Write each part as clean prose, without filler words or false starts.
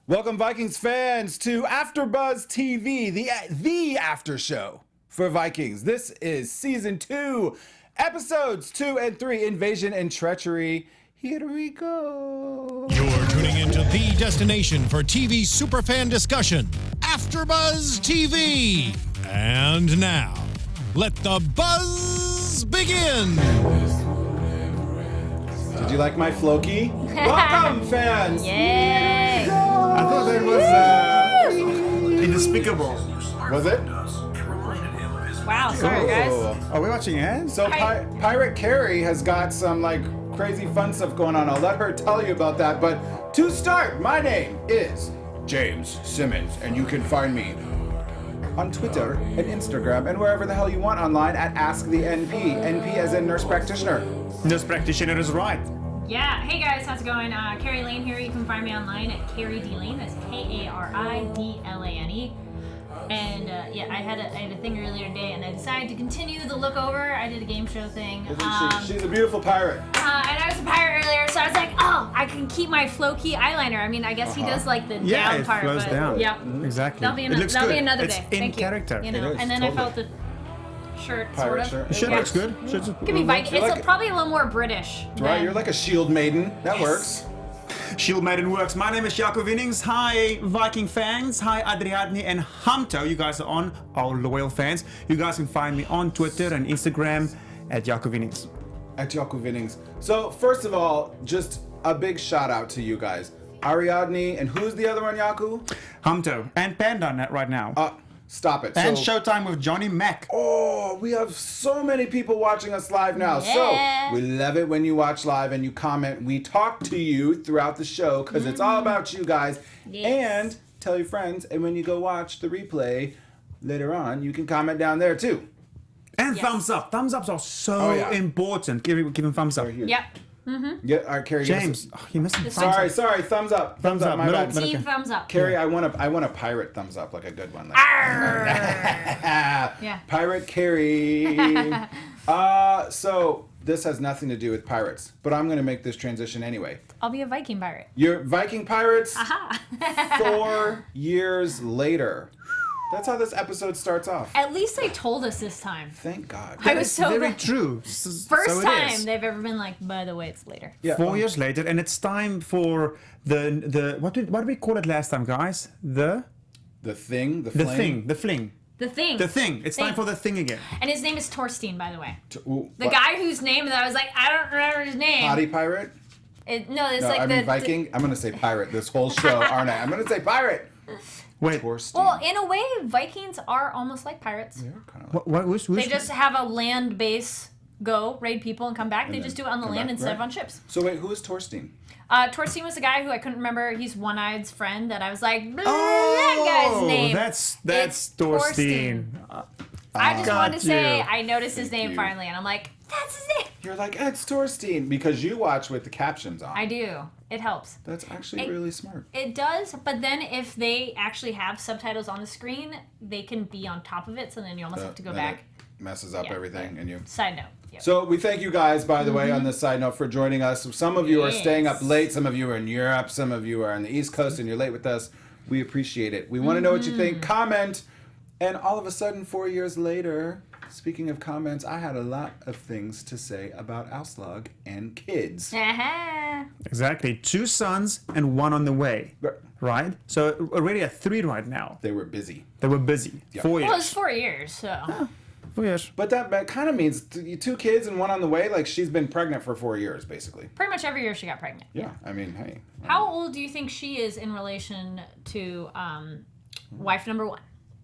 Welcome, Vikings fans, to AFTERBUZZ TV, the after show for Vikings. This is season 2, episodes 2 and 3, Invasion and Treachery. Here we go. You're tuning into the destination for TV superfan discussion, AFTERBUZZ TV. And now, let the buzz begin. Did you like my Floki? Welcome, fans. Yay! I thought that was indespicable. Was it? Wow, sorry guys. Are we watching ads? So Pirate Kari has got some crazy fun stuff going on. I'll let her tell you about that. But to start, my name is James Simmons, and you can find me on Twitter and Instagram and wherever the hell you want online at AskTheNP. NP as in nurse practitioner. Nurse practitioner is right. Yeah, hey guys, how's it going? Kari Lane here. You can find me online at Kari D Lane. That's Karidlane. And yeah, I had a thing earlier today, and I decided to continue the look over. I did a game show thing. Isn't she? She's a beautiful pirate. And I was a pirate earlier, so I was like, oh, I can keep my Floki eyeliner. I mean, I guess he does like the down part, flows but down. Yep. Exactly. That'll be, It looks that'll good. be another It's day. in Thank character. You know, It is, and then totally. I felt the shirt, Pirate sort of. shirt. The shirt Yeah. looks good. Could be Viking. You're It's like- probably a little more British. Right, than- you're like a shieldmaiden. That Yes. works. Shieldmaiden works. My name is Jaco Vennings. Hi, Viking fans. Hi, Adriadni and Hamto. You guys are on, our loyal fans. You guys can find me on Twitter and Instagram at Jaco Vennings. At Jaco Vennings. So first of all, just a big shout out to you guys. Ariadne, and who's the other one, Jaco? Hamto and Panda right now. Stop it. and So- Showtime with Johnny Mac. Oh, we have so many people watching us live now. Yeah. So we love it when you watch live and you comment. We talk to you throughout the show because it's all about you guys. Yes. And tell your friends. And when you go watch the replay later on, you can comment down there too. And Yes. thumbs up. Thumbs ups are so Oh, yeah. important. Give him thumbs up. Right here. Yep. Yeah, all right, Carrie. give us James, you missed Just a Sorry, thumbs up. Thumbs up, my middle- bad. middle- Team Okay. thumbs up. Carrie, I want a pirate thumbs up, like a good one. Like, Yeah. Pirate Carrie. So this has nothing to do with pirates, but I'm going to make this transition anyway. I'll be a Viking pirate. You're Viking pirates Aha. 4 years later. That's how this episode starts off. At least they told us this time. Thank God. I was so very glad. true. First So it time is. they've ever been like, by the way, it's later. Yeah. 4 years later, and it's time for the what did we call it last time, guys? The thing, the fling. The thing. The thing. It's time for the thing again. And his name is Torstein, by the way. Ooh, The guy whose name that I was like, I don't remember his name. Potty pirate? No, it's No, like I mean the Viking. I'm going to say pirate this whole show, aren't I? I'm going to say pirate. Wait, Torstein. Well, in a way, Vikings are almost like pirates. They're kind of like who's They just have a land base, go raid people and come back. They just do it on the come land back, instead of right. on ships. So wait, who is Torstein? Torstein was the guy who I couldn't remember. He's One-Eye's friend that I was like, that guy's name. That's It's Thorstein. I just Got wanted to say you. I noticed his name you. finally, and I'm like, that's his name. You're like, it's Torstein because you watch with the captions on. I do. It helps. That's actually really smart. It does, but then if they actually have subtitles on the screen, they can be on top of it, so then you almost have to go Then back. it messes up Yeah, everything, but- and you. Side note. Yep. So we thank you guys, by the way, on this side note for joining us. Some of you are staying up Yes. late. Some of you are in Europe. Some of you are on the East Coast, and you're late with us. We appreciate it. We want to know what you think. Comment. And all of a sudden, 4 years later, speaking of comments, I had a lot of things to say about Aslaug and kids. Uh-huh. Exactly. 2 sons and 1 on the way. Right? So already at 3 right now. They were busy. They were busy. Yeah. 4 Well, it's years. 4 years, so. 4 years. But that kind of means 2 kids and 1 on the way. Like, she's been pregnant for 4 years, basically. Pretty much every year she got pregnant. Yeah, I mean, hey. How old do you think she is in relation to wife number 1?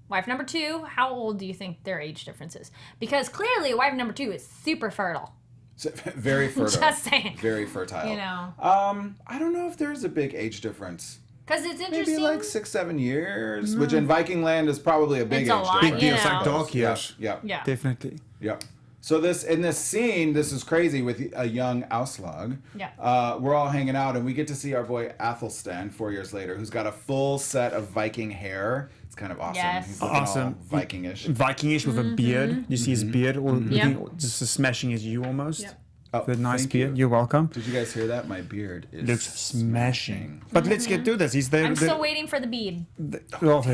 Wife number 2, how old do you think their age difference is? Because clearly wife number 2 is super fertile. Very fertile. Just saying. Very fertile. You know. I don't know if there's a big age difference. Because it's Maybe interesting. like 6-7 years, which in Viking land is probably a big It's age a lot, difference. Big deal. you It's like know. dog years. Yeah. Yeah. Definitely. Yeah. So in this scene, this is crazy with a young Aslaug. Yeah. We're all hanging out, and we get to see our boy Athelstan 4 years later, who's got a full set of Viking hair. It's kind of awesome. Yes. He's looking Awesome. all Vikingish. Vikingish with a beard. You see his beard, or Yep. just as smashing as you almost. Yep. the nice thank beard. you. You're welcome. Did you guys hear that? My beard is Looks smashing. But let's get to this. I'm still waiting for the bead. The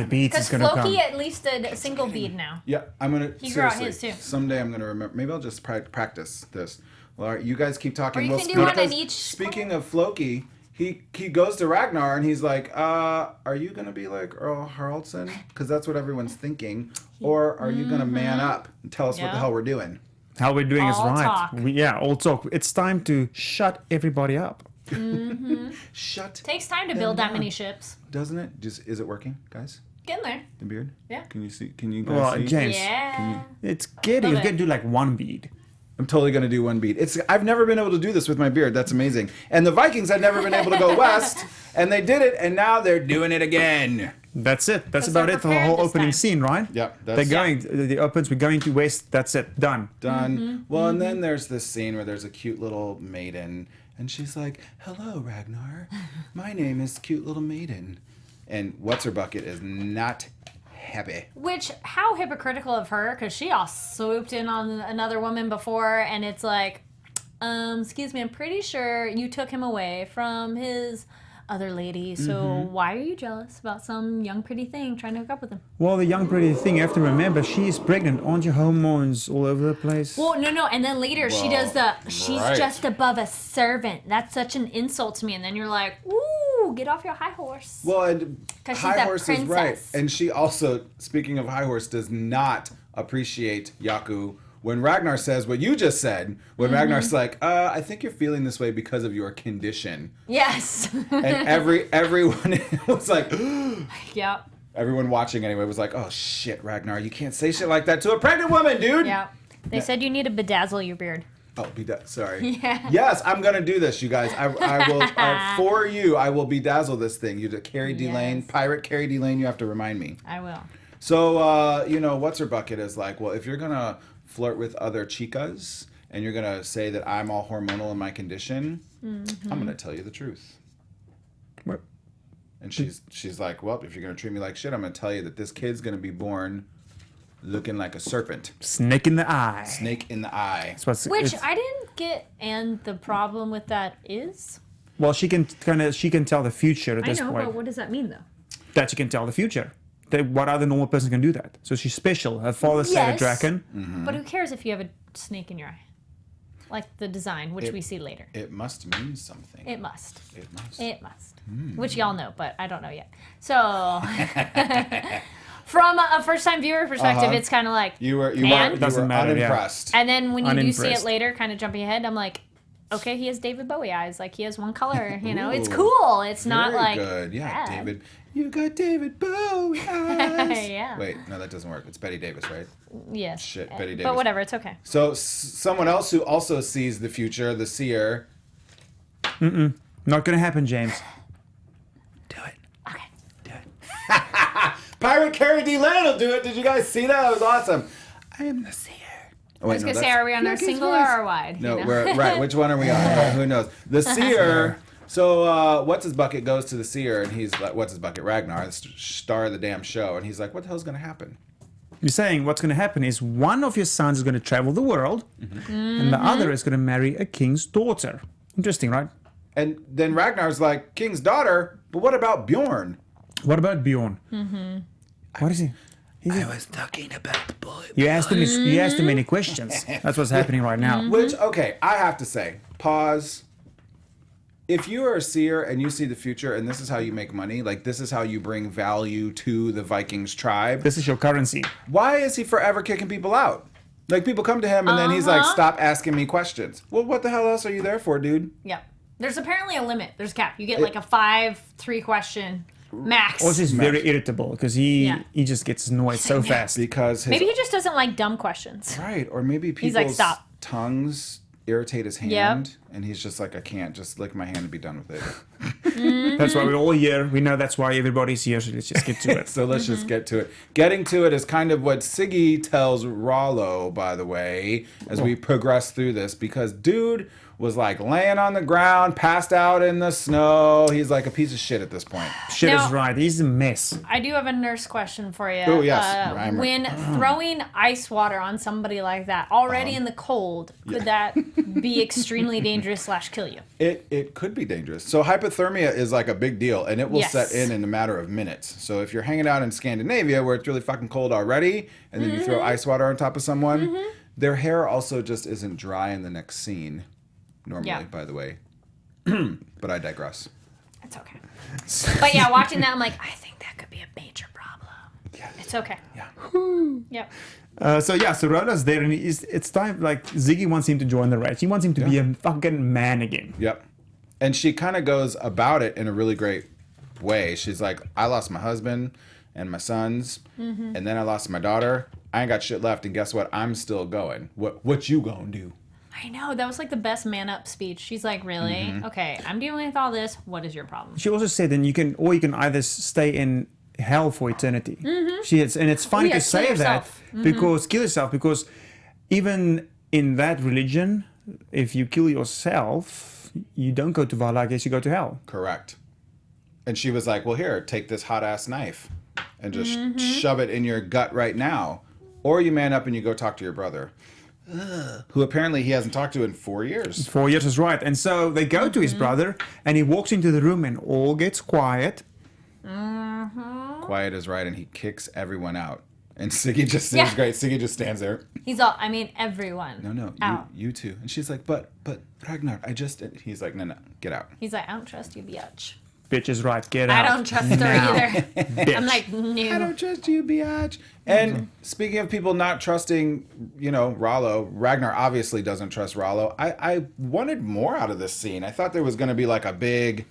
beads Because is going to come. Floki at least did a single bead now. Yeah, I'm gonna. He grew out seriously, his, too. Someday I'm gonna remember. Maybe I'll just practice this. Well, all right, you guys keep talking. Or you Well, can do one in because each Speaking of Floki, he goes to Ragnar and he's like, "Are you gonna be like Earl Haraldson? Because that's what everyone's thinking. Or are you gonna man up and tell us what the Yeah. hell we're doing?" How we're doing is All right. talk. All talk. It's time to shut everybody up. Shut. Takes time to build that many ships. Doesn't it? Just is it working, guys? Get in there. The beard. Yeah. Can you see? Can you guys Well, see? James, Yeah. it's good. Love You it. can do like one bead. I'm totally gonna do one beat. I've never been able to do this with my beard. That's amazing. And the Vikings had never been able to go west, and they did it, and now they're doing it again. That's it. That's Because about they're it for the prepared whole this opening time. scene, right? Yep, They're that's going. The opens. We're going to west. That's it. Done. done. Well, and then there's this scene where there's a cute little maiden, and she's like, "Hello, Ragnar. My name is cute little maiden." And what's her bucket is not happy. Which, how hypocritical of her, because she all swooped in on another woman before, and it's like, excuse me, I'm pretty sure you took him away from his other lady, so why are you jealous about some young pretty thing trying to hook up with him? Well, the young pretty thing. You have to remember, she is pregnant. Aren't your hormones all over the place? Well, no, and then later she does she's right. just above a servant. That's such an insult to me. And then you're like, ooh, get off your high horse. Well, and 'Cause she's High that Horse is right. princess. And she also, speaking of High Horse, does not appreciate Jaco. When Ragnar says what you just said, when Ragnar's like, I think you're feeling this way because of your condition. Yes. And everyone was like, Yep. everyone watching anyway was like, oh shit, Ragnar, you can't say shit like that to a pregnant woman, dude. Yep. They said you need to bedazzle your beard. Oh, sorry. Yeah. Yes, I'm gonna do this, you guys. I will for you. I will bedazzle this thing. You do Kari Lane, Yes. pirate Kari Lane. You have to remind me. I will. So what's her bucket is like. Well, if you're gonna flirt with other chicas and you're gonna say that I'm all hormonal in my condition, I'm gonna tell you the truth. What? And she's like, well, if you're gonna treat me like shit, I'm gonna tell you that this kid's gonna be born looking like a serpent, Snake in the eye. snake in the eye. That's what's, Which it's- I didn't get, and the problem with that is? well, she can tell the future at I this know, point. but what does that mean, though? That she can tell the future. What other normal person can do that? So she's special. Her father said a Yes. dragon. But who cares if you have a snake in your eye? Like the design, which we see later. It must mean something. It must. It must. It must. Which y'all know, but I don't know yet. So, from a first-time viewer perspective, it's kind of like, You were Doesn't matter, yeah. unimpressed. and then when you do see it Unimpressed. later, kind of jumping ahead, I'm like, okay, he has David Bowie eyes. Like, he has one color, it's Ooh. cool. It's not Very like, good. Yeah, bad. David. You got David Bowie eyes. Yeah. Wait, no, that doesn't work. It's Betty Davis, right? Yes. Shit, Betty Davis. But whatever, it's okay. So someone else who also sees the future, the seer. Not gonna happen, James. Do it. Okay. Do it. Pirate Kari Lane will do it. Did you guys see that? That was awesome. I am the seer. Oh, wait, I was going to say, are we on our single or our wide? No, you know? we're right. Which one are we on? Who knows? The seer. So what's his bucket goes to the seer, and he's like, what's his bucket? Ragnar, the star of the damn show, and he's like, what the hell's gonna happen? You're saying what's gonna happen is one of your sons is gonna travel the world, and the other is gonna marry a king's daughter. Interesting, right? And then Ragnar's like, king's daughter, but what about Bjorn? What about Bjorn? What is he? I was talking about the boy. You asked him many questions. That's what's happening right now. Which, okay, I have to say, pause. If you are a seer and you see the future and this is how you make money, like this is how you bring value to the Vikings tribe, This is your currency. why is he forever kicking people out? Like people come to him and then he's like, stop asking me questions. Well, what the hell else are you there for, dude? Yep. There's apparently a limit. There's a cap. You get like a 5-3 question max. Also, he's very irritable because he Yeah. just gets annoyed so fast. Because his Maybe he just doesn't like dumb questions. right, or maybe He's like, people's "Stop." tongues irritate his hand, and he's just like, I can't just lick my hand and be done with it. That's why we're all here. We know that's why everybody's here. So let's just get to it. So let's just get to it. Getting to it is kind of what Siggy tells Rollo, by the way, as we progress through this, because dude, was like laying on the ground, passed out in the snow. He's like a piece of shit at this point. Shit Now- is right. He's a mess. I do have a nurse question for you. Oh, yes. When throwing ice water on somebody like that, already in the cold, could that be extremely dangerous / kill you? It could be dangerous. So hypothermia is like a big deal, and it will Yes. set in a matter of minutes. So if you're hanging out in Scandinavia where it's really fucking cold already, and then you throw ice water on top of someone, their hair also just isn't dry in the next scene. Normally, Yeah. by the way. But I digress. It's okay. But yeah, watching that, I'm like, I think that could be a major problem. Yeah. It's okay. Yeah. Yep. So Rollo's there, and it's time. Like Ziggy wants him to join the race. He wants him to be a fucking man again. Yep. And she kind of goes about it in a really great way. She's like, I lost my husband and my sons, and then I lost my daughter. I ain't got shit left, and guess what? I'm still going. What you gonna do? I know. That was like the best man up speech. She's like, really? Okay, I'm dealing with all this. What is your problem? She also said, then you can either stay in hell for eternity. And it's funny yeah, to kill say that yourself. because kill yourself, because even in that religion, if you kill yourself, you don't go to Valhalla, I guess you go to hell. Correct. And she was like, well, here, take this hot ass knife and just shove it in your gut right now. Or you man up and you go talk to your brother, who apparently he hasn't talked to in 4 years. 4 years is right. And so they go to his brother, and he walks into the room, and all gets quiet. Quiet is right, and he kicks everyone out. And Siggy just Yeah. is great. Siggy just stands there. He's all, I mean, everyone. No, Out. you too. And she's like, but Ragnar, he's like, no, get out. He's like, I don't trust you, biatch. Bitch is right. Get I out. don't trust her now. either. Bitch. I'm like, I no. don't trust you, biatch. And speaking of people not trusting, Rollo, Ragnar obviously doesn't trust Rollo. I wanted more out of this scene. I thought there was going to be like a big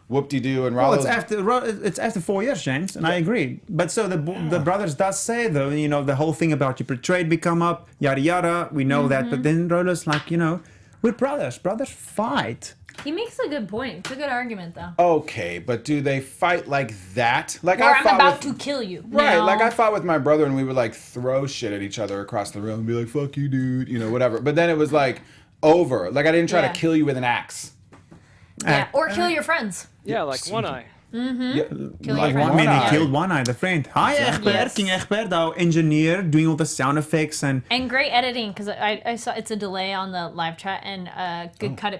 whoop-de-doo and Well, Rollo's... it's after 4 years, James, and I agree. But so the brothers does say, though, the whole thing about you betrayed me come up, yada yada. We know that, but then Rollo's like, we're brothers. Brothers fight. He makes a good point. It's a good argument, though. Okay, but do they fight like that? Like Or I I'm fought about with... to kill you. Right, No. like I fought with my brother and we would like throw shit at each other across the room and be like, fuck you, dude, whatever. But then it was like over. Like I didn't try Yeah. to kill you with an axe. Yeah, or kill your friends. Yeah, like One Eye. Yeah, Kill like your I friends. mean, One he Eye. killed One Eye, the friend. Hi, Exactly. Egbert, Yes. King Egbert, our engineer, doing all the sound effects and... And great editing, because I saw it's a delay on the live chat, and good cut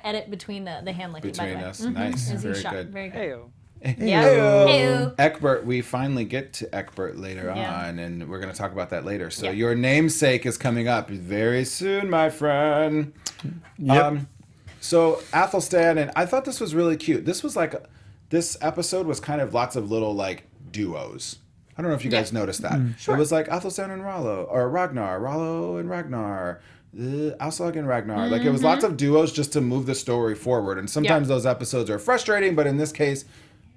edit between the hand licking. by the Between way. us. Nice. As he Very shot. good. Very good. Heyo. Yeah. Heyo. Heyo. Egbert, we finally get to Egbert later Yeah. on, and we're going to talk about that later. So Yeah. your namesake is coming up very soon, my friend. Yep. So Athelstan, and I thought this was really cute. This episode was kind of lots of little like duos. I don't know if you guys noticed that. It was like Athelstan and Rollo, or Ragnar, Rollo and Ragnar, Aslaug and Ragnar. Like it was lots of duos just to move the story forward. And sometimes those episodes are frustrating, but in this case,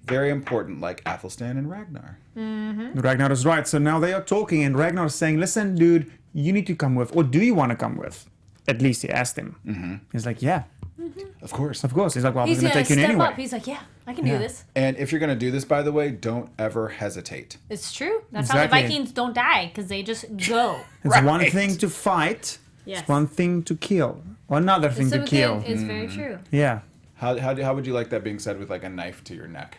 very important, like Athelstan and Ragnar. Ragnar is right. So now they are talking, and Ragnar is saying, listen, dude, you need to come with. Or do you want to come with? At least he asked him. He's like, yeah, Of course. of course. He's like, well, I was He's going to gonna take you step anyway. up. He's like, yeah, I can do Yeah. this. And if you're going to do this, by the way, don't ever hesitate. It's true. That's how the Exactly. Vikings don't die, because they just go. It's one Right. thing to fight. Yes. It's one thing to kill. Or another thing to kill. It's very true. Yeah. How would you like that being said with like a knife to your neck?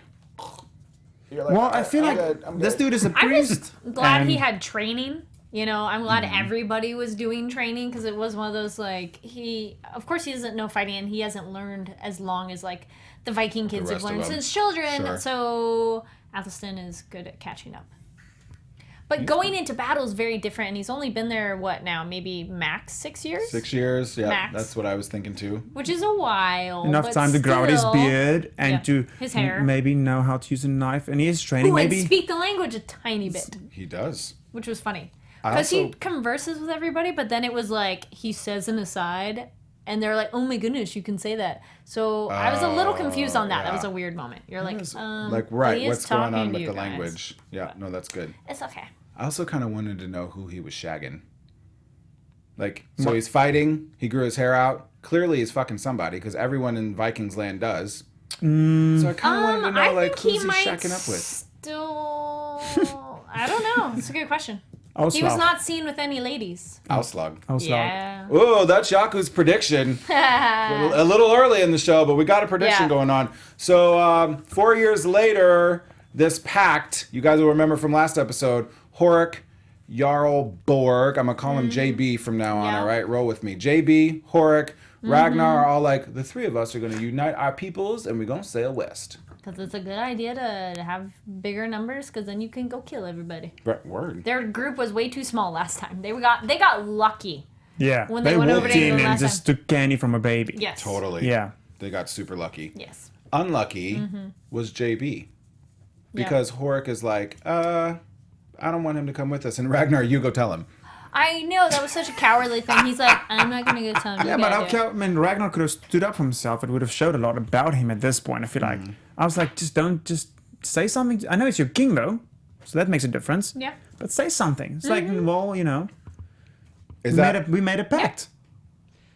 You're like, Well, I feel I'm like good, I'm this good. dude is a I'm priest. just glad he and- had training. I'm glad Mm-hmm. everybody was doing training, because it was one of those like of course he doesn't know fighting, and he hasn't learned as long as like the Viking kids have rest of learned them. since children. Sure. So Athelstan is good at catching up. But going into battle is very different, and he's only been there maybe max 6 years, 6 years, yeah, Max. that's what I was thinking too. which is a while. Enough but time to grow out his still- beard and Yeah. to His hair. maybe know how to use a knife. And he is training, Ooh, and maybe. speak the language a tiny bit, He does. which was funny. I Because he also- converses with everybody, but then it was like he says an aside, and they're like, "Oh my goodness, you can say that." So I was a little confused on that. That was a weird moment. You're like, Like, but right, he is what's going talking on to with you the guys. language? Yeah, no, that's good. It's okay. I also kind of wanted to know who he was shagging. Like, so he's fighting, he grew his hair out. Clearly he's fucking somebody, because everyone in Vikings land does. So I kind of wanted to know, I like, think who's he might shacking up with? still. I don't know. It's a good question. He was not seen with any ladies. Aslaug. Yeah. Oh, that's Jaco's prediction. A little early in the show, but we got a prediction going on. So 4 years later, this pact, you guys will remember from last episode, Horik, Jarl Borg, I'm going to call him JB from now on, all right? Roll with me. JB, Horik, Ragnar are all like, the three of us are going to unite our peoples and we're going to sail west. Because it's a good idea to have bigger numbers, because then you can go kill everybody. Word. Their group was way too small last time. They got lucky. Yeah. When they went over to walked in England and last just took candy from a baby. Yes. Totally. Yeah. They got super lucky. Yes. Unlucky was JB. Because Horik is like, I don't want him to come with us. And Ragnar, you go tell him. I know, that was such a cowardly thing. He's like, I'm not going to go tell him. Yeah, but Ragnar could have stood up for himself. It would have showed a lot about him at this point, I feel like. I was like, just say something. I know it's your king, though, so that makes a difference. Yeah. But say something. It's like, well, you know, we made a pact.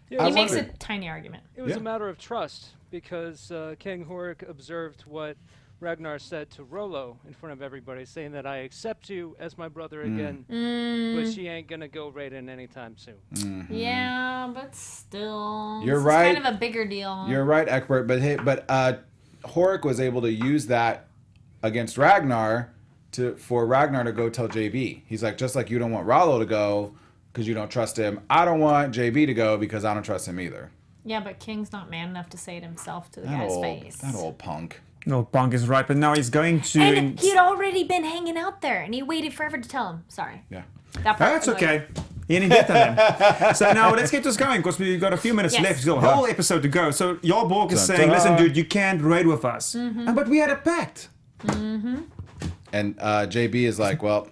Yeah, He makes a tiny argument. it was a matter of trust because King Horik observed what Ragnar said to Rollo in front of everybody, saying that I accept you as my brother again, but she ain't gonna go raiding anytime soon. Yeah, but still. You're this right. Is kind of a bigger deal. You're right, Egbert. But Horik was able to use that against Ragnar for Ragnar to go tell JB. He's like, just like you don't want Rollo to go because you don't trust him, I don't want JB to go because I don't trust him either. Yeah, but King's not man enough to say it himself to the guy's face. That old punk. No, Punk is right, but now he's going to... And he'd already been hanging out there, and he waited forever to tell him. Sorry. Yeah. That part That's was okay. He didn't get that then. So now let's get this going, because we've got a few minutes left. Still a whole episode to go. So Jarl Borg is saying, listen, dude, you can't raid with us. But we had a pact. And JB is like, well,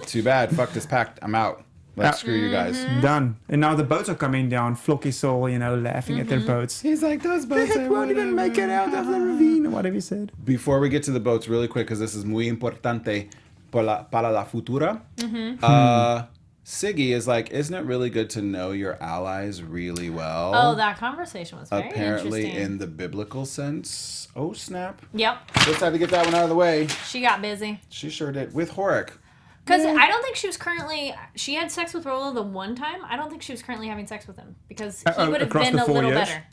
too bad. Fuck this pact. I'm out. Let's screw you guys. Done. And now the boats are coming down. Floki's all, laughing at their boats. He's like, those boats They won't even make it out of the ravine, or whatever he said. Before we get to the boats, really quick, because this is muy importante para la futura. Siggy is like, isn't it really good to know your allies really well? Oh, that conversation was very Apparently, interesting. in the biblical sense. Oh, snap. Yep. Just had to get that one out of the way. She got busy. She sure did. With Horik. Because I don't think she was currently... She had sex with Rollo the one time. I don't think she was currently having sex with him. Because he would have across been the a 4 little years? better.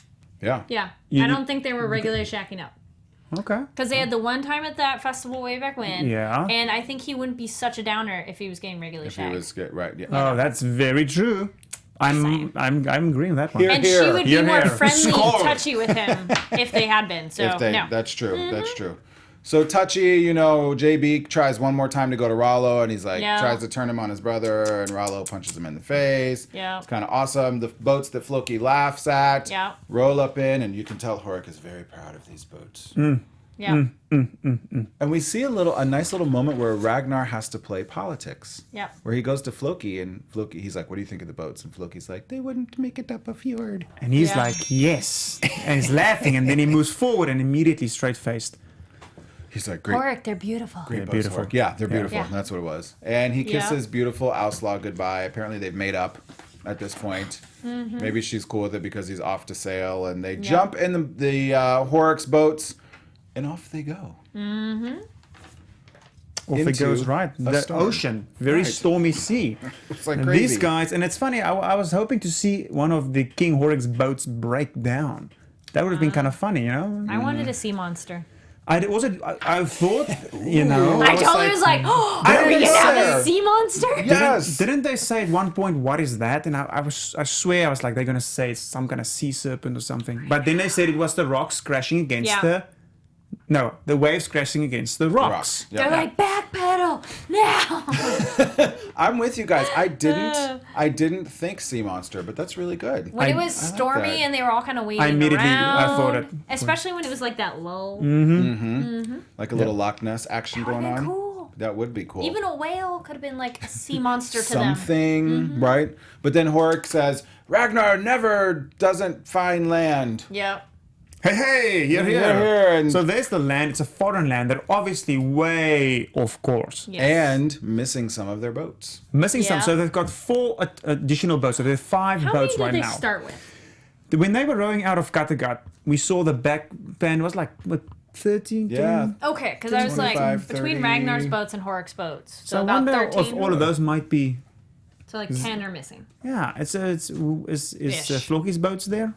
Yeah. Yeah. I don't think they were regularly shacking up. Okay. Because they had the one time at that festival way back when. Yeah. And I think he wouldn't be such a downer if he was getting regularly If he shagged. was good, right. Yeah. Oh, that's very true. I'm agreeing with that one. Here, And here. she would be Here, more here. friendly and Score. touchy with him if they had been. So, no. That's true. That's true. So touchy, JB tries one more time to go to Rollo, and he's like, tries to turn him on his brother, and Rollo punches him in the face. Yeah. It's kind of awesome. The boats that Floki laughs at Yeah. roll up in, and you can tell Horik is very proud of these boats. Yeah. And we see a nice little moment where Ragnar has to play politics. Yeah. Where he goes to Floki, and he's like, what do you think of the boats? And Floki's like, they wouldn't make it up a fjord. And he's Yeah. like, yes. And he's laughing, and then he moves forward and immediately straight-faced. He's like, great. Horik, they're beautiful. Great boats, beautiful. Horik. Yeah, they're beautiful. Yeah. That's what it was. And he Yeah. kisses beautiful Aslaug goodbye. Apparently they've made up at this point. Maybe she's cool with it because he's off to sail. And they jump in the Horik's boats, and off they go. Off it Into goes right. a The storm. ocean. Very Right. stormy sea. It's like And crazy. these guys, and it's funny, I was hoping to see one of the King Horik's boats break down. That would have been kind of funny, I wanted a sea monster. I thought, I totally was like, oh, are we didn't going to have say. a sea monster? Yes. Didn't they say at one point, what is that? And I swear I was like, they're going to say it's some kind of sea serpent or something. But then they said it was the rocks crashing against the waves crashing against the rocks. Yeah. They're like, backpedal now. I'm with you guys. I didn't think sea monster, but that's really good. When it was I like stormy that. and they were all kind of waving I immediately- I around, thought it. especially when it was like that low. Like a little Loch Ness action going would've on. been cool. That would be cool. Even a whale could have been like a sea monster to them. Something, right? But then Horik says, Ragnar never doesn't find land. Yep. Hey, you're You're here. here, and- So there's the land. It's a foreign land. They're obviously way off course. Yes. And missing some of their boats. Missing some. Yeah. So they've got 4 additional boats. So there's 5 How boats many right did they now. start with? When they were rowing out of Kattegat, we saw the back pan was like 13? Yeah. Okay, because I was like 25, between 30. Ragnar's boats and Horik's boats. So I about wonder 13. if all of those might be... So like 10 are missing. Yeah, is Ish. Floki's boats there?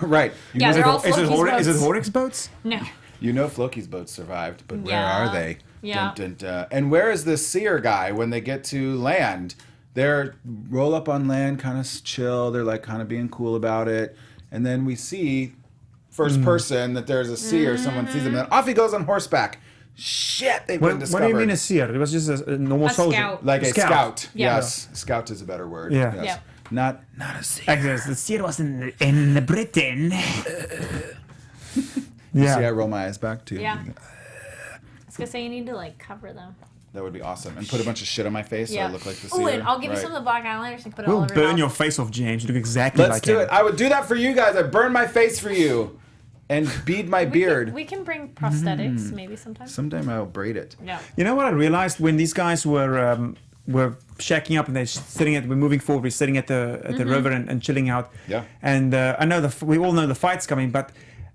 Right. You Yeah, know, they're all Is it Floki's boats. Horik's boats? No. you know Floki's boats survived, but where Yeah. are they? Yeah. Dun, dun, dun. And where is this seer guy when they get to land? They're roll up on land, kind of chill. They're like kind of being cool about it. And then we see first person that there's a seer. Someone sees him, and then off he goes on horseback. Shit, they've been What discovered. do you mean a seer? It was just a normal A soldier. scout. Like a scout. Yeah. Yes. Scout is a better word. Yeah. Yes. Yeah. Not a seer. Actually, the seer was in Britain. See, I roll my eyes back too. Yeah. I was gonna say you need to like cover them. That would be awesome. And put a bunch of shit on my face so I look like the seer. Oh, and I'll give you Right. some of the black eyeliners and put it all We'll over your burn your mouth. face off, James. You look exactly Let's like do him. it. I would do that for you guys. I burn my face for you. And bead my beard. We can bring prosthetics maybe sometime. Sometime I'll braid it. Yeah. You know what I realized when these guys were shacking up and we're moving forward, we're sitting at the river and chilling out. Yeah. And I know we all know the fight's coming, but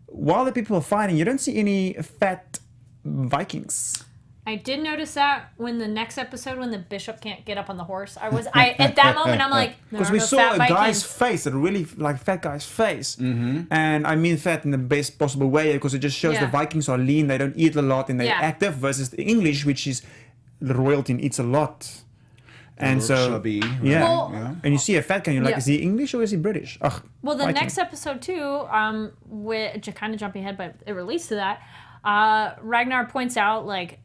while the people are fighting, you don't see any fat Vikings. I did notice that when the next episode, when the bishop can't get up on the horse, I at that moment I'm like, Because there we are no saw fat a Vikings. guy's face, a really like fat guy's face, and I mean fat in the best possible way because it just shows the Yeah. Vikings are lean, they don't eat a lot, and they're Yeah. active versus the English, which is the royalty and eats a lot. And little so, chubby, right? yeah. Well- And you see a fat guy, and you're like, Yeah. is he English or is he British? Ugh, Well, the Viking. next episode too, kind of jumping ahead, but it relates to that. Ragnar points out like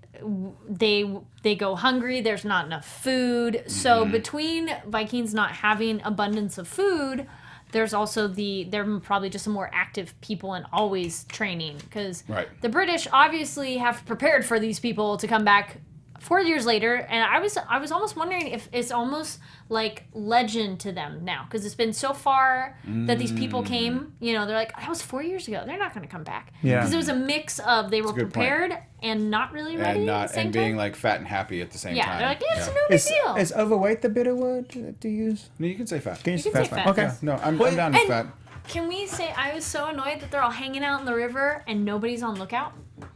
they go hungry. There's not enough food. So between Vikings not having abundance of food, there's also they're probably just some more active people and always training because Right. the British obviously have prepared for these people to come back 4 years later, and I was almost wondering if it's almost like legend to them now because it's been so far that these people came. You know, they're like, that was 4 years ago. They're not going to come back. Yeah. Because it was a mix of they were good point. prepared and not really ready And at not the same and being time. like fat and happy at the same Yeah, time. they're like, yeah, it's no big deal. Is overweight the better word to use? No, you can say fat. Can you, You can say fat. Okay. Yeah, no, I'm down with And fat. can we say I was so annoyed that they're all hanging out in the river and nobody's on lookout?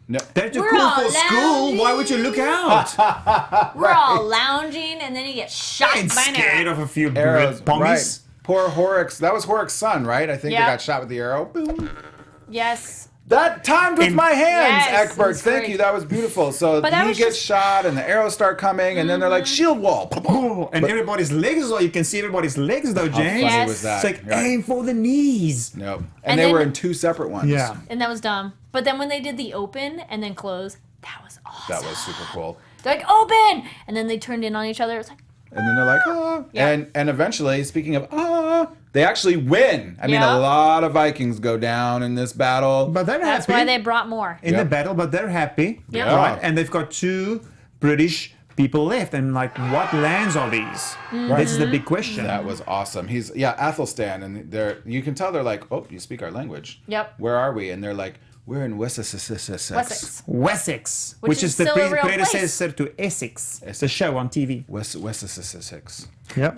No. They're too We're cool all for school. Why would you look out? We're all lounging and then you get shot Ain't by an scared arrow. of a few Arrows. pommies. Right. Poor Horik's. That was Horik's son, right? I think Yeah. they got shot with the arrow. Boom. Yes. That timed with my hands, Yes, it Egbert. was Thank great. you. That was beautiful. So But that he was gets just- shot and the arrows start coming and then they're like, shield wall. Oh, and everybody's legs as well. You can see everybody's legs though, James. Funny Yes. was that? It's like Right. aim for the knees. No. And And they then- were in two separate ones. Yeah. And that was dumb. But then when they did the open and then close, that was awesome. That was super cool. They're like, open! And then they turned in on each other. It was like, And then they're like, ah. Yeah. And eventually, speaking of they actually win. I mean, Yeah. a lot of Vikings go down in this battle. But they're that's happy why they brought more. in the Yep. battle, but they're happy. Yeah. Right? And they've got 2 British people left. And like, what lands are these? This is the big question. That was awesome. He's Athelstan, and you can tell they're like, oh, you speak our language. Yep. Where are we? And they're like, we're in Wessex. Wessex. Wessex, Which which is is the still a real predecessor to Essex. It's a show on TV. Wessex. Yep.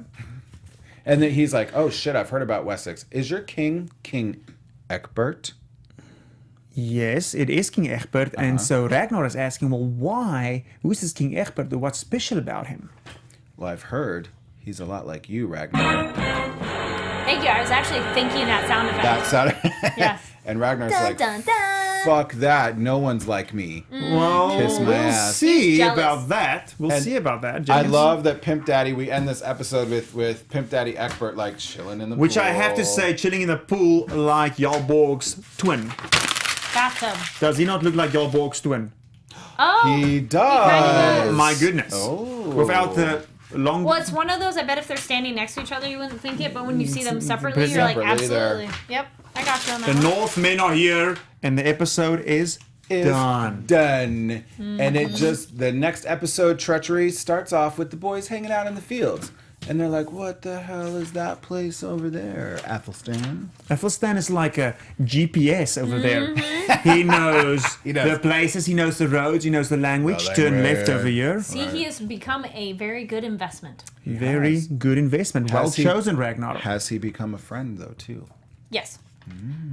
And then he's like, oh shit, I've heard about Wessex. Is your king King Egbert? Yes, it is King Egbert. And so Ragnar is asking, well, why? Who's this King Egbert? What's special about him? Well, I've heard he's a lot like you, Ragnar. Thank you. I was actually thinking that sound effect. That sounded. Yes. And Ragnar's Dun, like, dun, dun. fuck that. No one's like me. Well, Kiss my we'll ass. see He's jealous. about that. We'll And see about that, I James. love that Pimp Daddy. We end this episode with Pimp Daddy Egbert like chilling in the Which pool. I have to say, chilling in the pool like Jarl Borg's twin. Bathtub. Does he not look like Jarl Borg's twin? Oh. He kinda does. does. My goodness. Oh. Without the long... Well, it's one of those, I bet if they're standing next to each other, you wouldn't think it, but when you see them separately, But you're like, separately, they're- absolutely. Yep. I got you on that The one. Northmen are here, and the episode is done. Done. And it just, the next episode, Treachery, starts off with the boys hanging out in the fields. And they're like, what the hell is that place over there, Athelstan? Athelstan is like a GPS over there. He knows He knows. the places, he knows the roads, he knows the language. The Turn language. left over here. See, he has become a very good investment. Very good investment. Well Has he- chosen, Ragnar. Has he become a friend, though, too? Yes.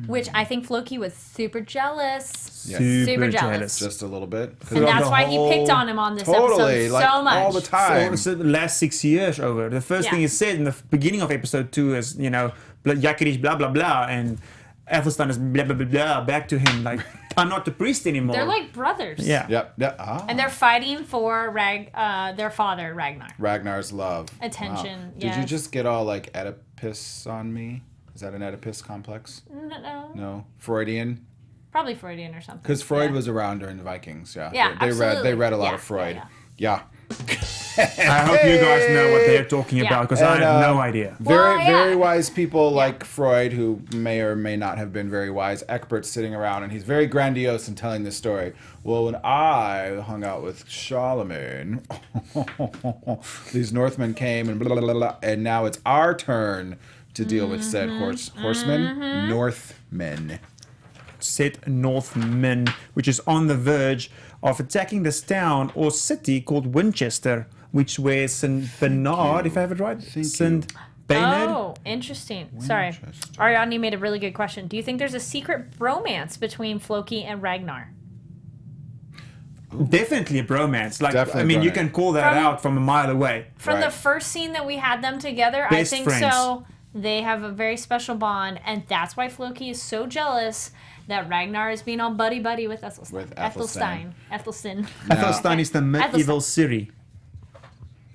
Which I think Floki was super jealous. Super jealous. Just a little bit. And that's the why he picked whole- on him on this Totally, episode like so much. all the time. So the last 6 years over. The first Yeah. thing he said in the beginning of episode 2 is, Jackerish blah blah blah, and Athelstan is blah blah blah blah back to him like, I'm not the priest anymore. They're like brothers. yeah. Yep. Yeah. Ah. And they're fighting for their father, Ragnar. Ragnar's love. Attention, Wow. Did you yes. just get all like Oedipus on me? Is that an Oedipus complex? No. No. Freudian? Probably Freudian or something. Because Freud Yeah. was around during the Vikings. Yeah. Yeah, They absolutely. read a lot Yeah, of Freud. yeah, Yeah. I hope you guys know what they're talking Yeah. about because I And, have no idea. Well, yeah. Very wise people like Freud, who may or may not have been very wise. Egbert's sitting around, and he's very grandiose in telling this story. Well, when I hung out with Charlemagne, these Northmen came, and blah, blah, blah, blah, and now it's our turn to deal with said horsemen, Northmen. Said Northmen, which is on the verge of attacking this town or city called Winchester, which where St. Bernard, if I have it right, St. Bernard. Oh, interesting. Sorry. Ariadne made a really good question. Do you think there's a secret bromance between Floki and Ragnar? Definitely a bromance. Like, Definitely I mean, you bromance. can call that From- out from a mile away. From Right. the first scene that we had them together, Best I think friends. so. They have a very special bond, and that's why Floki is so jealous that Ragnar is being all buddy-buddy with Ethelstan. With Athelstan. Ethelstan. Athelstan is the medieval Ciri.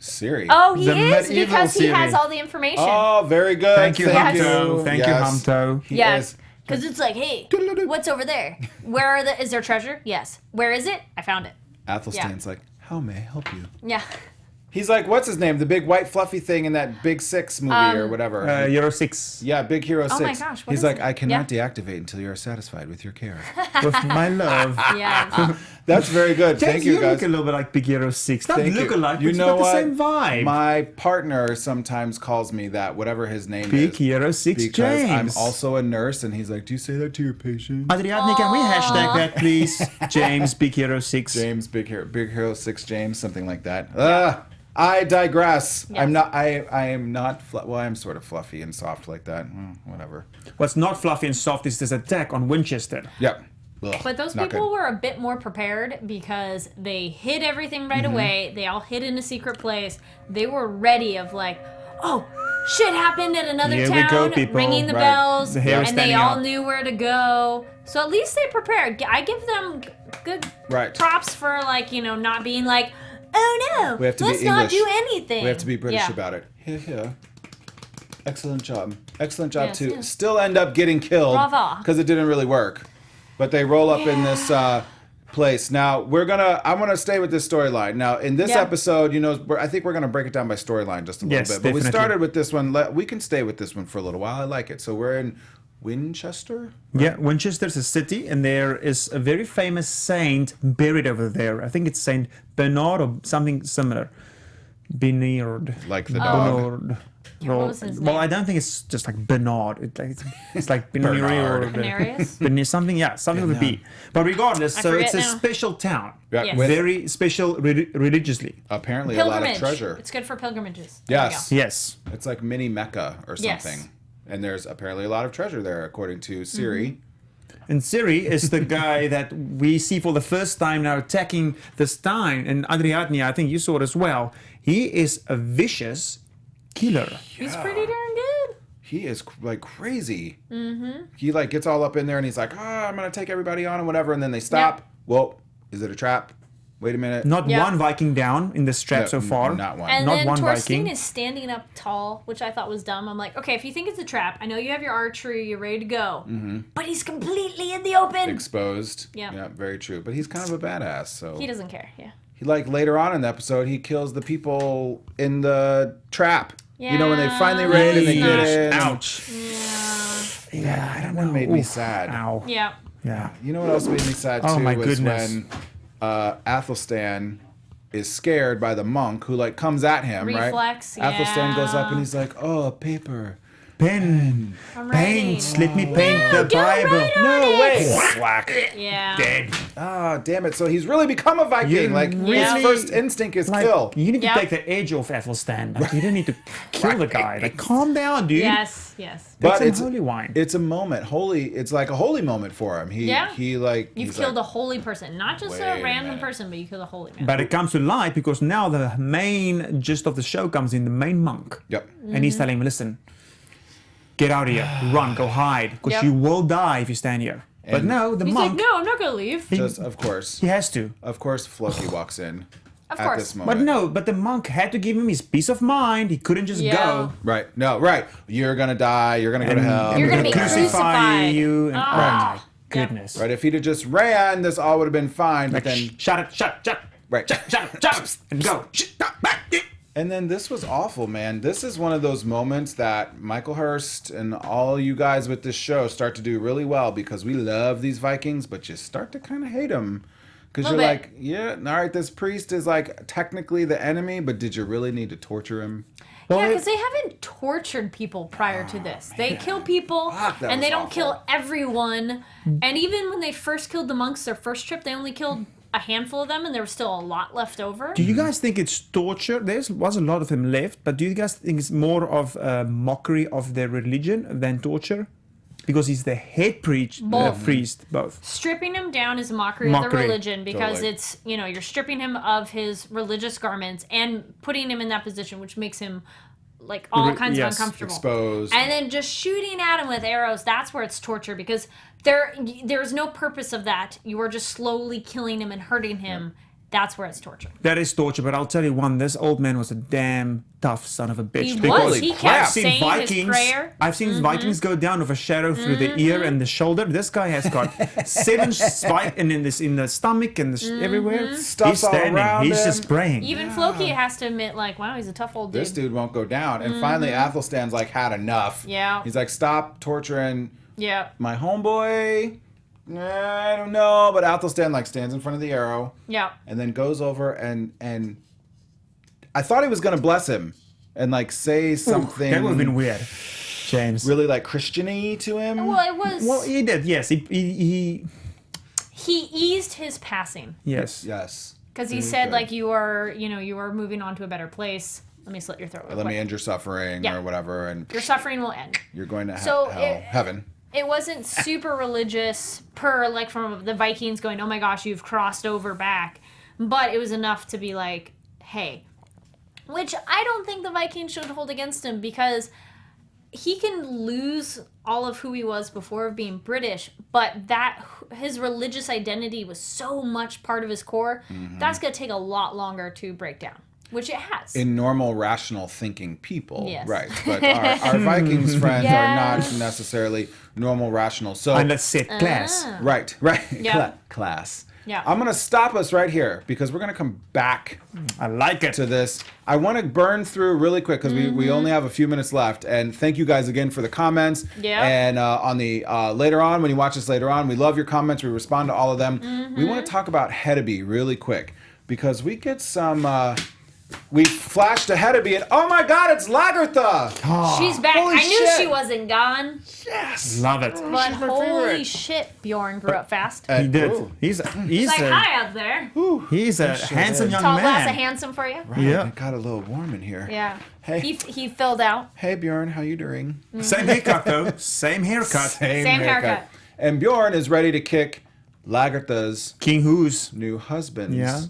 Siri. Oh, he The is medieval because he has Ciri. all the information. Oh, very good. Thank you, Yes. Hamto. Thank you, Yes. Hamto. He Yes. is. Because it's like, hey, what's over there? Where are is there treasure? Yes. Where is it? I found it. Athelstan's like, how may I help you? Yeah. He's like, what's his name? The big white fluffy thing in that Big Six movie or whatever. Euro 6. Yeah, Big Hero 6. Oh my gosh, what He's is like, it? I cannot deactivate until you're satisfied with your care. With my love. Yeah. That's very good. James, Thank you, look guys. a little bit like Big Hero 6. Not Thank look you. alike, You but you know got the what? same vibe. My partner sometimes calls me that, whatever his name Big is. Hero 6 Because I'm James. also a nurse, and he's like, do you say that to your patient? Adriadne, can we hashtag that, please? James, Big Hero 6. James, Big Hero 6 James, something like that. I digress. Yes. I'm not. I am not. Well, I'm sort of fluffy and soft like that. Whatever. What's not fluffy and soft is this attack on Winchester. Yep. Ugh, But those not people good. were a bit more prepared because they hid everything right Mm-hmm. away. They all hid in a secret place. They were ready of like, oh, shit happened at another Here we town, go, people. ringing the Right. bells, The hair and they standing all up. knew where to go. So at least they prepared. I give them good Right. props for like, not being like, oh no, We have to be let's not English. do anything. We have to be British Yeah. about it. Here. Excellent job. Excellent job Yes, to yes. still end up getting killed Bravo. because it didn't really work. But they roll up in this place. Now I'm gonna stay with this storyline. Now in this Yeah. episode, I think we're gonna break it down by storyline just a little Yes, bit. But we definitely. started with this one. We can stay with this one for a little while. I like it. So we're in Winchester. Yeah, Winchester's a city, and there is a very famous saint buried over there. I think it's Saint Bernard or something similar. Bernard. Like the dog. Bernard. what was his Well, name? I don't think it's just like Bernard. It's like Bernard or Canarius? something with a B. But regardless, I so it's a forget now. special town. Yeah, Yes. with Very special religiously. apparently a lot of Pilgrimage. treasure. It's good for pilgrimages. There we Yes. go. Yes. It's like mini Mecca or Yes. something. And there's apparently a lot of treasure there, according to Siri. And Ciri is the guy that we see for the first time now attacking this town. And Adriadne, I think you saw it as well. He is a vicious killer. He's pretty darn good. He is like crazy. Mm-hmm. He like gets all up in there and he's like, I'm gonna take everybody on and whatever. And then they stop. Yep. Well, is it a trap? Wait a minute. Not Yeah. one Viking down in this trap Yeah, so far. Not one. And Not then one Torstein Viking. is standing up tall, which I thought was dumb. I'm like, okay, if you think it's a trap, I know you have your archery, you're ready to go. Mm-hmm. But he's completely in the open. Exposed. Yeah. Yeah, very true. But he's kind of a badass. So He doesn't care. Yeah. he like later on in the episode, he kills the people in the trap. You know, when they finally raid and they get in. Ouch. Yeah, I don't know. That made me Oof. sad. Ow. Yeah. Yeah. You know what else made me sad Oh, too my was goodness. when Athelstan is scared by the monk who like comes at him, Reflex, right? Athelstan goes up yeah. and he's like, "Oh, paper. pen. I'm ready. Paint. Let me paint the go Bible. right on No it. way. Whack. Yeah. Dead. Ah, damn it. So he's really become a Viking. You Like, really- his first instinct is Like, kill. you need to Yep. take the edge off Athelstan. Like, you don't need to kill the guy. Like, calm down, dude. Yes. But Take it's some holy wine. It's a moment. It's like a holy moment for him. He You've he's killed like, a holy person, not just Wait a a random minute. person, but you killed a holy man. But it comes to light because now the main gist of the show comes in. The main monk. Yep. And he's telling him, listen, get out of here. Run. Go hide. Because Yep. you will die if you stand here. But And- no, the He's like, monk, no, I'm not gonna leave. Just of course. he has to. Of course Floki walks in. Of at course. this moment. But no, but the monk had to give him his peace of mind. He couldn't just Yeah. go. Right. No, right. You're gonna die, you're gonna go to hell. You're gonna be crucify crucified. you. And, Ah. oh my goodness. Right, if he'd have just ran, this all would have been fine. But Like, then shut it, shut. Right. Shut, and go. And then this was awful, man. This is one of those moments that Michael Hirst and all you guys with this show start to do really well because we love these Vikings, but you start to kind of hate them. Because you're Little like, yeah, all right, this priest is like technically the enemy, but did you really need to torture him? Yeah, because they haven't tortured people prior to this. They kill people, Fuck, that and they was don't awful. kill everyone. And even when they first killed the monks, their first trip, they only killed a handful of them, and there was still a lot left over. Do you guys think it's torture? There was a lot of them left, but do you guys think it's more of a mockery of their religion than torture? Because he's the head Both. priest, both. Stripping him down is a mockery of the Mockery. religion because Totally. it's, you're stripping him of his religious garments and putting him in that position, which makes him like all kinds yes, of uncomfortable. exposed. And then just shooting at him with arrows, that's where it's torture because there's no purpose of that. You are just slowly killing him and hurting him. That's where it's torture. That is torture, but I'll tell you one, this old man was a damn tough son of a bitch. He because was. He crap. kept I've seen saying Vikings. his prayer. I've seen Vikings go down with a shadow through the ear and the shoulder. This guy has got 7 spikes in the stomach and everywhere. Stuff's He's all standing. around He's him. just praying. Even Floki has to admit, like, wow, he's a tough old dude. This dude won't go down. And finally, Athelstan's like, had enough. Yeah. He's like, stop torturing Yeah. my homeboy. I don't know. But Athelstan like stands in front of the arrow. Yeah. And then goes over and I thought he was gonna bless him and like say something That would have been weird, James. really like Christian-y to him. Well, it was. Well, he did. Yes, he he eased his passing yes. Yes. because he said, like, you are moving on to a better place. Let me slit your throat. real Let me quick. end your suffering Yeah. or whatever, and Your suffering will end. you're going to So hell, heaven. It wasn't super religious from the Vikings going, oh my gosh, you've crossed over back. But it was enough to be like, hey. Which I don't think the Vikings should hold against him because he can lose all of who he was before of being British, but his religious identity was so much part of his core, that's going to take a lot longer to break down, which it has. In normal, rational thinking people, Yes. right? But our Vikings friends are not Yes. necessarily normal, rational. So And a set class. right, Yeah. class. Yeah. I'm gonna stop us right here because we're gonna come back I like it. to this. I want to burn through really quick because we only have a few minutes left. And thank you guys again for the comments. Yeah. And on the later on, when you watch this later on, we love your comments. We respond to all of them. We want to talk about Hedeby really quick because we get some. We flashed to Hedeby and oh my God, it's Lagertha! She's back. holy I knew shit. she wasn't gone, Yes. Love it. but she's my holy favorite. shit, Bjorn grew up fast. He did. Ooh. He's Like, hi up there. he's a handsome young Tall glass of man. handsome for you. Right, Yeah. It got a little warm in here. Yeah. Hey. He filled out. Hey Bjorn, how you doing? Same haircut though. Same haircut. Same haircut. And Bjorn is ready to kick Lagertha's King Who's new husband's Yeah.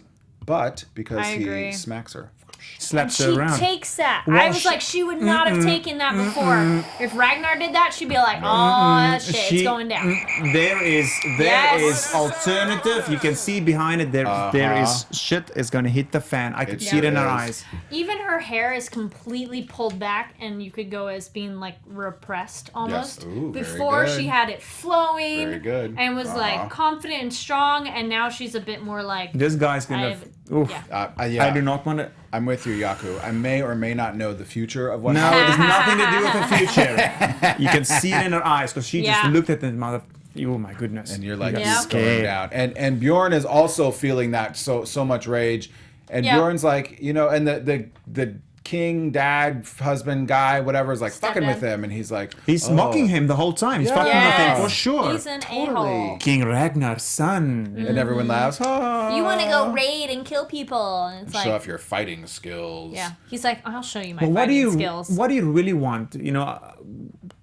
butt because I agree. he smacks her. slaps She her around. takes that. Well, I was like, she would not have taken that before. If Ragnar did that, she'd be like, oh, shit, it's going down. There is Yes. alternative. You can see behind it. There is shit is gonna hit the fan. I could It see it in her is. eyes. Even her hair is completely pulled back, and you could go as being like repressed almost. Ooh, very Before good. she had it flowing Very good. and was like confident and strong, and now she's a bit more like. This guy's gonna. I've- Oof. yeah. Yeah, I do not want to. I'm with you, Yaku. I may or may not know the future of what No, happened. it has nothing to do with the future. You can see it in her eyes because she Yeah. just looked at the mother. Oh my goodness! And you're like, Yeah. he's going down. And Bjorn is also feeling that so much rage. And Yeah. Bjorn's like, and the king, dad, husband, guy, whatever is like fucking with him, and he's like, He's mocking him the whole time. He's fucking with him for sure. He's an a-hole. King Ragnar's son. and everyone laughs. Oh. You want to go raid and kill people, and it's like, Show off your fighting skills. yeah. He's like, I'll show you my But fighting skills. what do you really want? You know,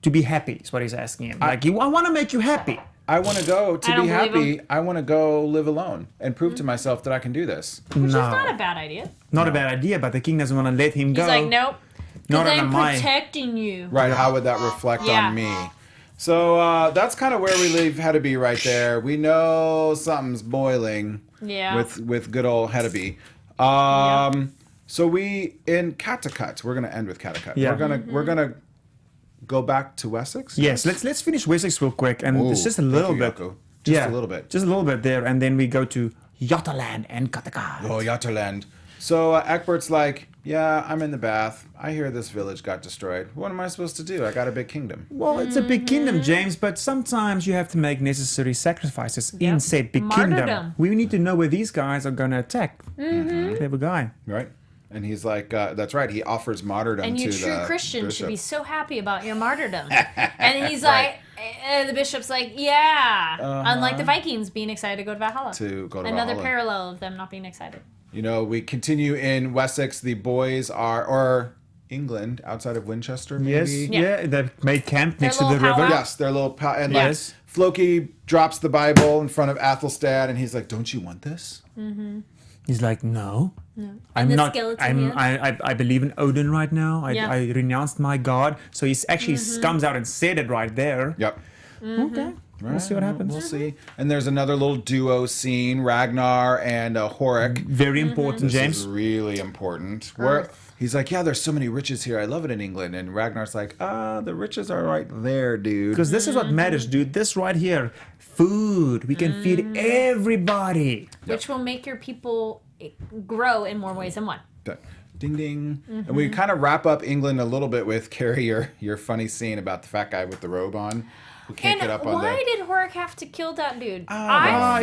to be happy is what he's asking him. Like, I want to make you happy. I want to go to I don't be believe happy. I want to go live alone and prove to myself that I can do this. Which is not a bad idea. Not a bad idea, but the king doesn't want to let him go. He's like, nope. Not Because I'm on my. protecting you. Right? How would that reflect Yeah. on me? So that's kind of where we leave Hedeby right there. We know something's boiling. Yeah. With good old Hedeby. So we in Kattegat. We're gonna end with Kattegat. Yeah. We're gonna go back to Wessex. Yes, let's finish Wessex real quick, and it's just a thank little you, bit. Jaco. Just a little bit. Just a little bit there, and then we go to Jotunland and Kattegat. Oh, Jotunland. So Egbert's like, yeah, I'm in the bath. I hear this village got destroyed. What am I supposed to do? I got a big kingdom. Well, it's a big kingdom, James, but sometimes you have to make necessary sacrifices in said big kingdom. Martyrdom. We need to know where these guys are gonna attack. Clever guy. Right? And he's like, that's right. He offers martyrdom And to you true the Christians bishop. should be so happy about your martyrdom. And he's like, the bishop's like, yeah. Unlike the Vikings being excited to go to Valhalla. To go to Another Valhalla. parallel of them not being excited. You know, we continue in Wessex. The boys are, or England, outside of Winchester, maybe. Yes, yeah, they made camp next to little the river. powwow. Yes, their little and Yes. like Floki drops the Bible in front of Athelstan, and he's like, "Don't you want this?" He's like, no. I'm the not. skeleton, I believe in Odin right now. I renounced my god. So he's actually comes out and said it right there. Yep. Okay. We'll see what happens. We'll see. And there's another little duo scene: Ragnar and Horik. Very important, This James. is really important. Where he's like, "Yeah, there's so many riches here. I love it in England." And Ragnar's like, the riches are right there, dude. Because this is what matters, dude. This right here, food. We can feed everybody. Which will make your people grow in more ways than one. Ding ding. And we kind of wrap up England a little bit with Kari, your funny scene about the fat guy with the robe on. Who can't And get up on why the. did Horik have to kill that dude?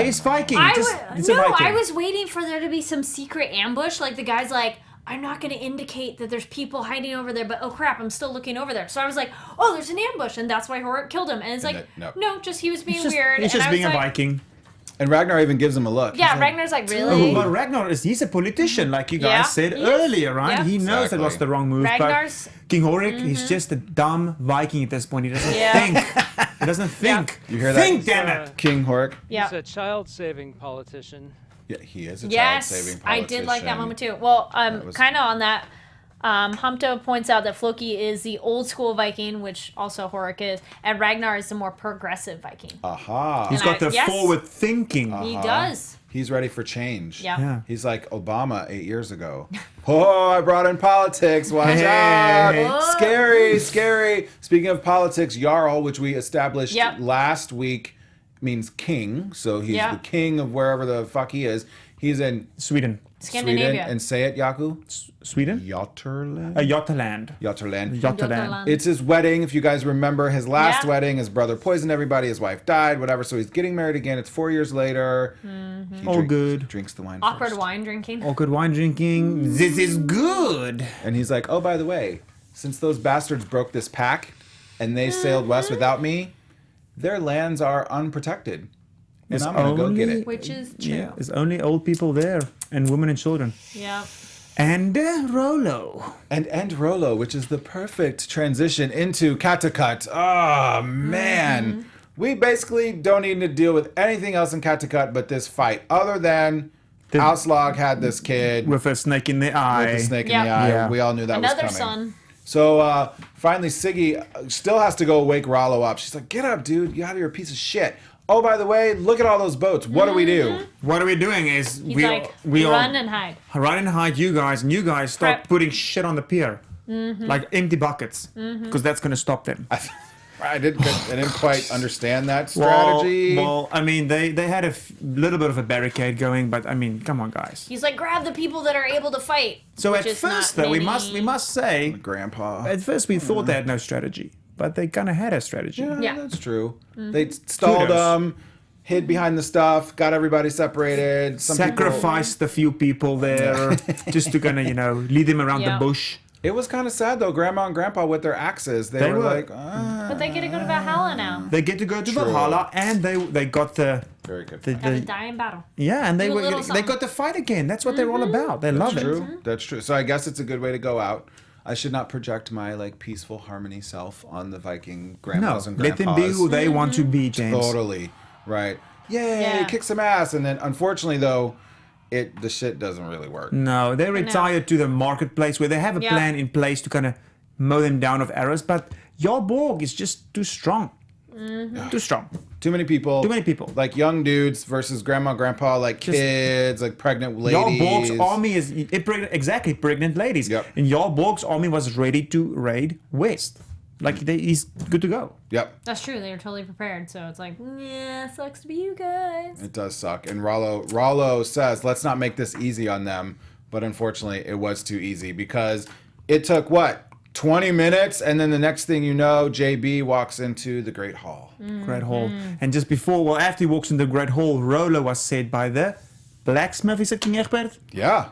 He's Viking. I It's a Viking. was waiting for there to be some secret ambush. Like the guy's like, I'm not going to indicate that there's people hiding over there, but oh crap, I'm still looking over there. So I was like, oh, there's an ambush, and that's why Horik killed him. And it's like, no, just he was being weird. He's and just I was being a like, Viking. And Ragnar even gives him a look. Yeah, Ragnar's like, really? But Ragnar he's a politician, like you guys Yeah, said he is. earlier, right? Yeah. He knows that was Exactly. the wrong move. Ragnar's- But King Horik, he's just a dumb Viking at this point. He doesn't Yeah. think. He doesn't think. You hear that? Think, damn it. King Horik. Yeah. He's a child-saving politician. Yeah, he is a Yes, child-saving I politician. did like that moment too. Well, was- kind of on that, Humto points out that Floki is the old school Viking, which also Horik is, and Ragnar is the more progressive Viking. Aha. He's And got the yes. forward thinking. He does. He's ready for change. Yeah. Yeah. He's like Obama 8 years ago. Oh, I brought in politics. Watch Hey. out. Scary, scary. Speaking of politics, Jarl, which we established Yep. last week, means king. So he's Yeah. the king of wherever the fuck he is. He's in Sweden. Sweden. Scandinavia. And say it, Yaku. Sweden? Jotunland? Jotunland. Jotunland. Jotunland. It's his wedding. If you guys remember his last Yeah. wedding, his brother poisoned everybody, his wife died, whatever. So he's getting married again. It's 4 years later. He All good. Drinks the wine Awkward first. wine drinking. Awkward wine drinking. This is good. And he's like, oh, by the way, since those bastards broke this pact and they sailed west without me, their lands are unprotected. And It's I'm going to go get only- it. Which is true. Yeah, there's only old people there and women and children. Yeah. And Rollo. And Rollo, which is the perfect transition into Kattegat. Oh, man. We basically don't need to deal with anything else in Kattegat but this fight, other than Aslaug had this kid With a snake in the eye. with the snake in Yeah. the eye. Yeah. We all knew that Another was coming. son. So finally, Siggy still has to go wake Rollo up. She's like, get up, dude. You out of here, piece of shit. Oh, by the way, look at all those boats. What do we do? What are we doing is He's we like, we run and hide. run and hide you guys, and you guys start Prep. putting shit on the pier. Like empty buckets. Because that's going to stop them. I didn't quite understand that strategy. Well, I mean, they had a little bit of a barricade going, but I mean, come on, guys. He's like, grab the people that are able to fight. So which at is first, not though, we many. must say, Grandpa. at first we thought they had no strategy, but they kind of had a strategy. Yeah. That's true. They stalled Kudos. them, hid behind the stuff, got everybody separated. Some people- Sacrificed a few people there just to kind of, lead them around Yeah. the bush. It was kind of sad though. Grandma and Grandpa with their axes. They were like, But they get to go to Valhalla now. They get to go to Valhalla, and they got the very good. Gotta die in battle. Yeah, and Do a little they something. got to fight again. That's what they're all about. They love it. True. That's true. So I guess it's a good way to go out. I should not project my like peaceful harmony self on the Viking No, grandpas and let grandpas. them be who they want to be, James. Totally. Right. Yay, Yeah. kick some ass. And then unfortunately though, the shit doesn't really work. No, they retired to the marketplace where they have a Yeah. plan in place to kind of mow them down with arrows, but Jarl Borg is just too strong. Too strong. Too many people. Too many people. Like young dudes versus grandma, grandpa, like kids, like pregnant Jarl ladies. Borg's army is pregnant ladies. Yep. And Jarl Borg's army was ready to raid west. Like he's good to go. Yep. That's true. They were totally prepared. So it's like, yeah, sucks to be you guys. It does suck. And Rollo says, let's not make this easy on them. But unfortunately, it was too easy because it took, 20 minutes? And then the next thing you know, JB walks into the Great Hall. Great Hall. And just before, after he walks into the Great Hall, Rollo was said by the blacksmith. Is it King Egbert? Yeah.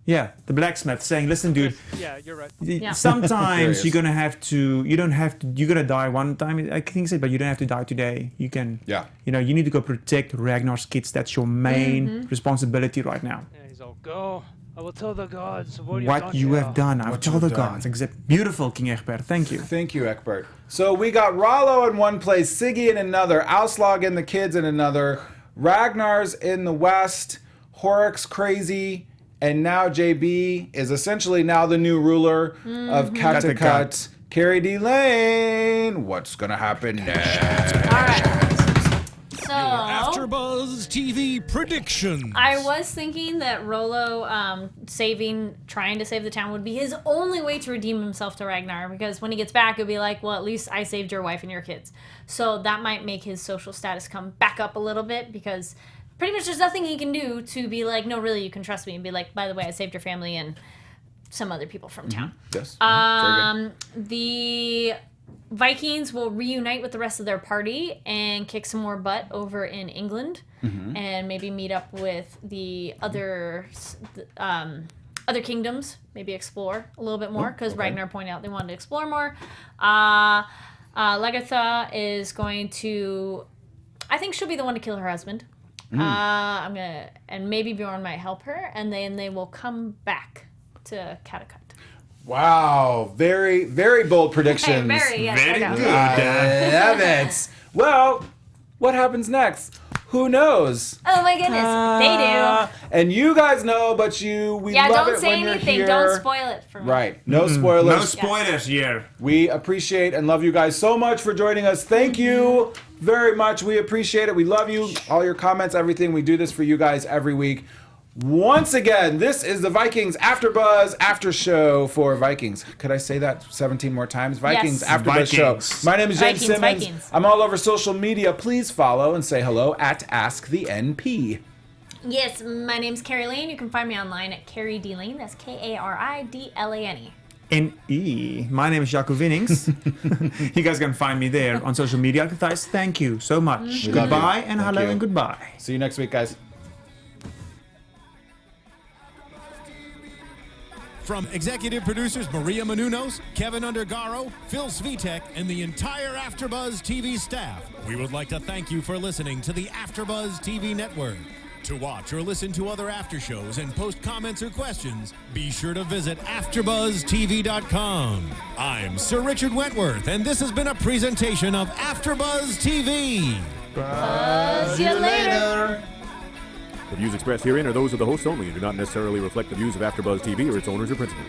Yeah, the blacksmith saying, listen, dude. Yeah, you're right. Yeah. Sometimes There you're gonna have to. You don't have to. You're gonna die one time. I think he said, but you don't have to die today. You can. Yeah. You know, you need to go protect Ragnar's kids. That's your main responsibility right now. Yeah, he's all, go. I will tell the gods what What you have done, I will What tell you the have done. gods. Except beautiful King Egbert. Thank you. Thank you, Egbert. So we got Rollo in one place, Siggy in another, Aslaug and the kids in another, Ragnar's in the west, Horik's crazy, and now JB is essentially now the new ruler of Kattegat. Kari Lane, what's gonna happen next? All right. So AfterBuzz TV predictions. I was thinking that Rollo trying to save the town would be his only way to redeem himself to Ragnar, because when he gets back, it'll be like, well, at least I saved your wife and your kids. So that might make his social status come back up a little bit, because pretty much there's nothing he can do to be like, no, really, you can trust me, and be like, by the way, I saved your family and some other people from town. Yes. Very good. The Vikings will reunite with the rest of their party and kick some more butt over in England, and maybe meet up with the other kingdoms. Maybe explore a little bit more, because Ragnar pointed out they wanted to explore more. Lagertha is going to, I think she'll be the one to kill her husband. And maybe Bjorn might help her, and then they will come back to Kattegat. Wow, very, very bold predictions. Very Very good. I love it. Well, what happens next? Who knows? Oh my goodness, they do. And you guys know, but we Yeah, love don't it say when you're anything. here. Don't spoil it for me. Right, no spoilers. No spoilers here. We appreciate and love you guys so much for joining us. Thank you very much. We appreciate it. We love you. All your comments, everything. We do this for you guys every week. Once again, this is the Vikings AfterBuzz After Show for Vikings. Could I say that 17 more times? Vikings Yes. AfterBuzz Vikings. Show. My name is James Simmons. Vikings. I'm all over social media. Please follow and say hello at Ask the NP. Yes, my name's Kari Lane. You can find me online at Kari D Lane. That's Karidlane. N-E. My name is Jaco Vennings. You guys can find me there on social media. Guys, thank you so much. love you. Goodbye and Thank hello you. and goodbye. See you next week, guys. From executive producers Maria Menounos, Kevin Undergaro, Phil Svitek, and the entire AfterBuzz TV staff, we would like to thank you for listening to the AfterBuzz TV network. To watch or listen to other after shows and post comments or questions, be sure to visit AfterBuzzTV.com. I'm Sir Richard Wentworth, and this has been a presentation of AfterBuzz TV. See you later. The views expressed herein are those of the hosts only and do not necessarily reflect the views of AfterBuzz TV or its owners or principals.